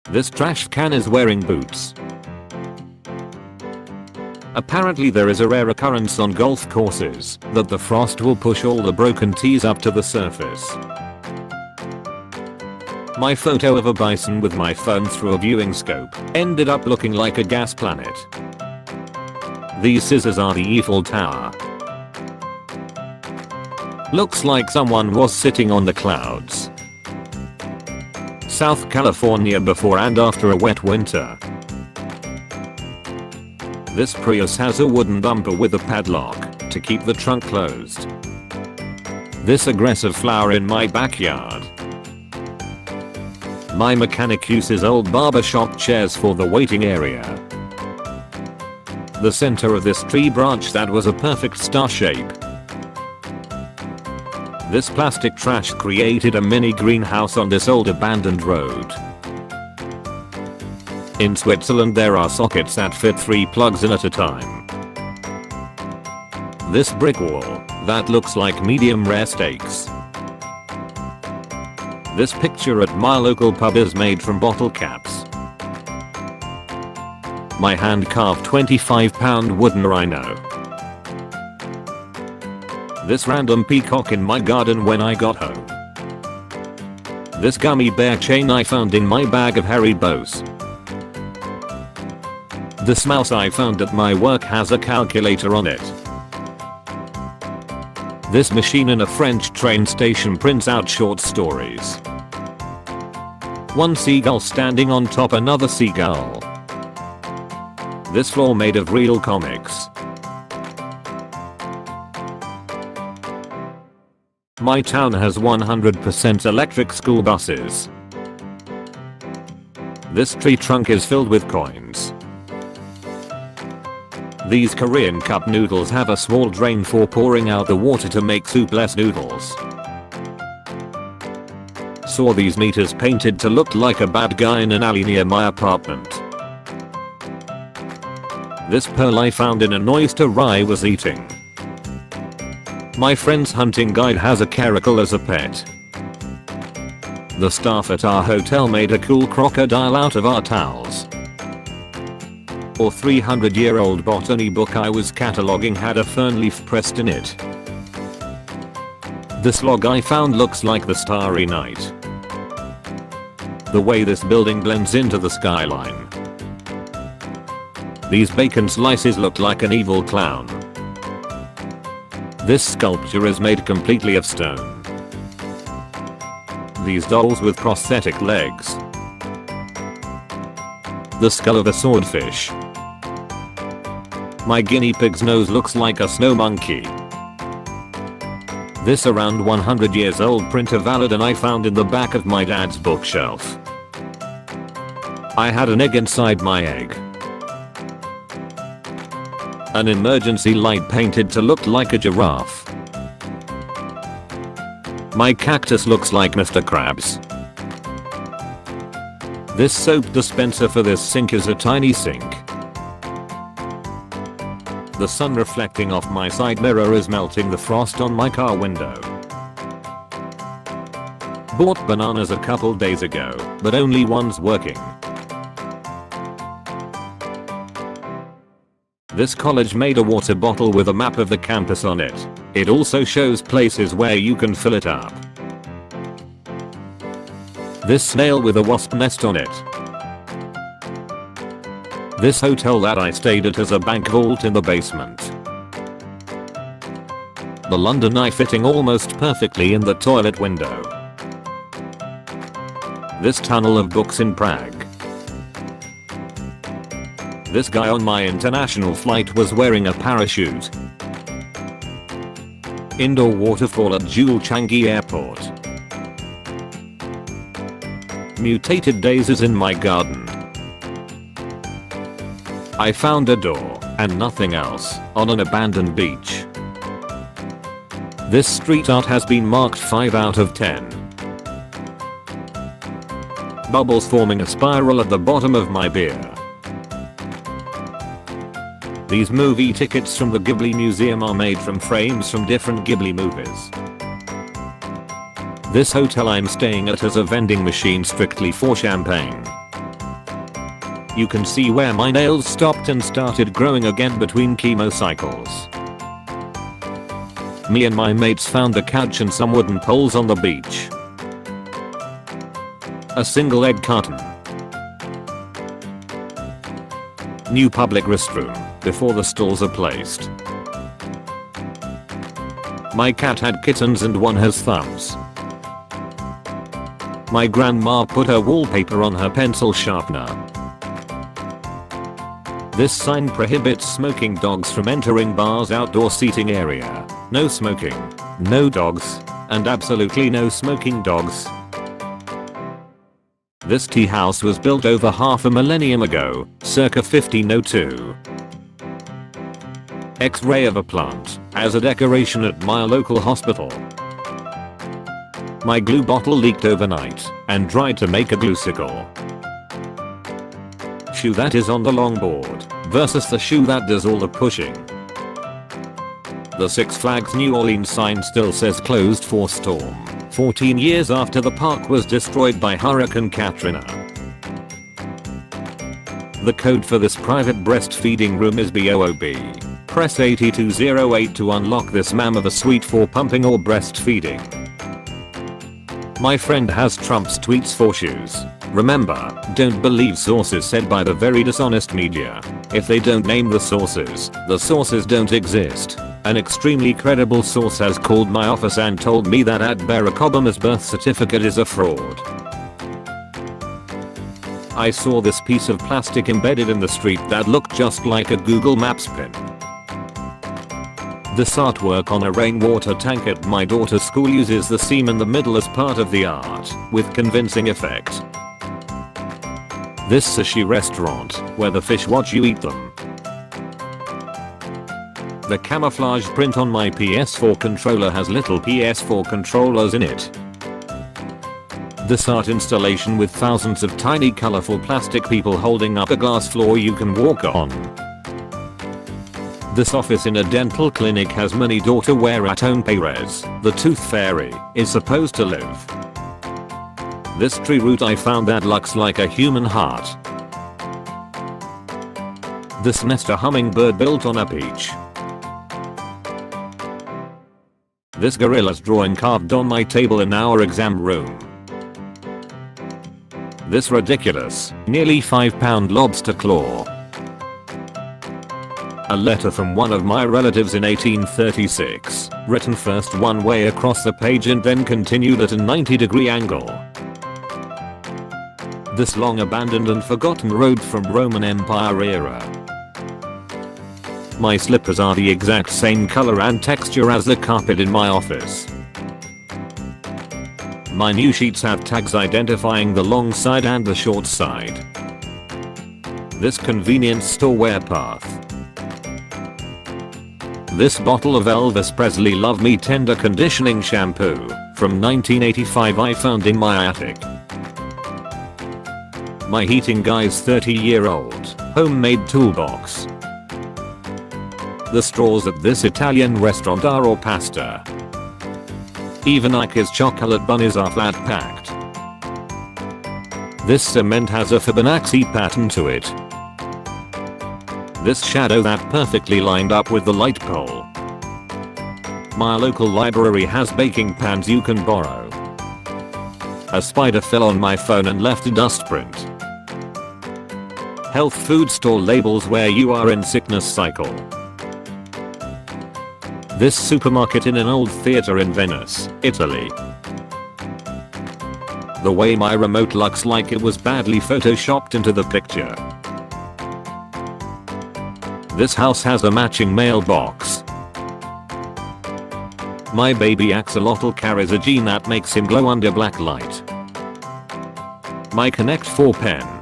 This trash can is wearing boots. Apparently there is a rare occurrence on golf courses that the frost will push all the broken tees up to the surface. My photo of a bison with my phone through a viewing scope ended up looking like a gas planet. These scissors are the Eiffel Tower. Looks like someone was sitting on the clouds. South California before and after a wet winter. This Prius has a wooden bumper with a padlock to keep the trunk closed. This aggressive flower in my backyard. My mechanic uses old barbershop chairs for the waiting area. The center of this tree branch that was a perfect star shape. This plastic trash created a mini greenhouse on this old abandoned road. In Switzerland there are sockets that fit 3 plugs in at a time. This brick wall that looks like medium rare steaks. This picture at my local pub is made from bottle caps. My hand-carved 25-pound wooden rhino. This random peacock in my garden when I got home. This gummy bear chain I found in my bag of Haribos. This mouse I found at my work has a calculator on it. This machine in a French train station prints out short stories. One seagull standing on top another seagull. This floor made of real comics. My town has 100% electric school buses. This tree trunk is filled with coins. These Korean cup noodles have a small drain for pouring out the water to make soup-less noodles. Saw these meters painted to look like a bad guy in an alley near my apartment. This pearl I found in an oyster I was eating. My friend's hunting guide has a caracal as a pet. The staff at our hotel made a cool crocodile out of our towels. Or 300-year-old botany book I was cataloging had a fern leaf pressed in it. This log I found looks like the Starry Night. The way this building blends into the skyline. These bacon slices look like an evil clown. This sculpture is made completely of stone. These dolls with prosthetic legs. The skull of a swordfish. My guinea pig's nose looks like a snow monkey. This around 100 years old printer Valadin I found in the back of my dad's bookshelf. I had an egg inside my egg. An emergency light painted to look like a giraffe. My cactus looks like Mr. Krabs. This soap dispenser for this sink is a tiny sink. The sun reflecting off my side mirror is melting the frost on my car window. Bought bananas a couple days ago, but only one's working. This college made a water bottle with a map of the campus on it. It also shows places where you can fill it up. This snail with a wasp nest on it. This hotel that I stayed at has a bank vault in the basement. The London Eye fitting almost perfectly in the toilet window. This tunnel of books in Prague. This guy on my international flight was wearing a parachute. Indoor waterfall at Julchangi Airport. Mutated daisies in my garden. I found a door, and nothing else, on an abandoned beach. This street art has been marked 5 out of 10. Bubbles forming a spiral at the bottom of my beer. These movie tickets from the Ghibli Museum are made from frames from different Ghibli movies. This hotel I'm staying at has a vending machine strictly for champagne. You can see where my nails stopped and started growing again between chemo cycles. Me and my mates found a couch and some wooden poles on the beach. A single egg carton. New public restroom, before the stalls are placed. My cat had kittens and one has thumbs. My grandma put her wallpaper on her pencil sharpener. This sign prohibits smoking dogs from entering bars' outdoor seating area. No smoking, no dogs, and absolutely no smoking dogs. This tea house was built over half a millennium ago, circa 1502. X-ray of a plant, as a decoration at my local hospital. My glue bottle leaked overnight, and dried to make a gluesicle. Shoe that is on the longboard, versus the shoe that does all the pushing. The Six Flags New Orleans sign still says closed for storm, 14 years after the park was destroyed by Hurricane Katrina. The code for this private breastfeeding room is POW. Press 8208 to unlock this ma'am of a suite for pumping or breastfeeding. My friend has Trump's tweets for shoes. Remember, don't believe sources said by the very dishonest media. If they don't name the sources don't exist. An extremely credible source has called my office and told me that Barack Obama's birth certificate is a fraud. I saw this piece of plastic embedded in the street that looked just like a Google Maps pin. This artwork on a rainwater tank at my daughter's school uses the seam in the middle as part of the art, with convincing effect. This sushi restaurant, where the fish watch you eat them. The camouflage print on my PS4 controller has little PS4 controllers in it. This art installation with thousands of tiny colorful plastic people holding up a glass floor you can walk on. This office in a dental clinic has many daughter where Atone Perez, the tooth fairy, is supposed to live. This tree root I found that looks like a human heart. This nest a hummingbird built on a peach. This gorilla's drawing carved on my table in our exam room. This ridiculous, nearly 5-pound lobster claw. A letter from one of my relatives in 1836, written first one way across the page and then continued at a 90-degree angle. This long abandoned and forgotten road from Roman Empire era. My slippers are the exact same color and texture as the carpet in my office. My new sheets have tags identifying the long side and the short side. This convenience store wear path. This bottle of Elvis Presley Love Me Tender Conditioning Shampoo from 1985 I found in my attic. My heating guy's 30-year-old homemade toolbox. The straws at this Italian restaurant are all pasta. Even Ike's chocolate bunnies are flat packed. This cement has a Fibonacci pattern to it. This shadow that perfectly lined up with the light pole. My local library has baking pans you can borrow. A spider fell on my phone and left a dust print. Health food store labels where you are in sickness cycle. This supermarket in an old theater in Venice, Italy. The way my remote looks like it was badly photoshopped into the picture. This house has a matching mailbox. My baby axolotl carries a gene that makes him glow under black light. My Connect 4 pen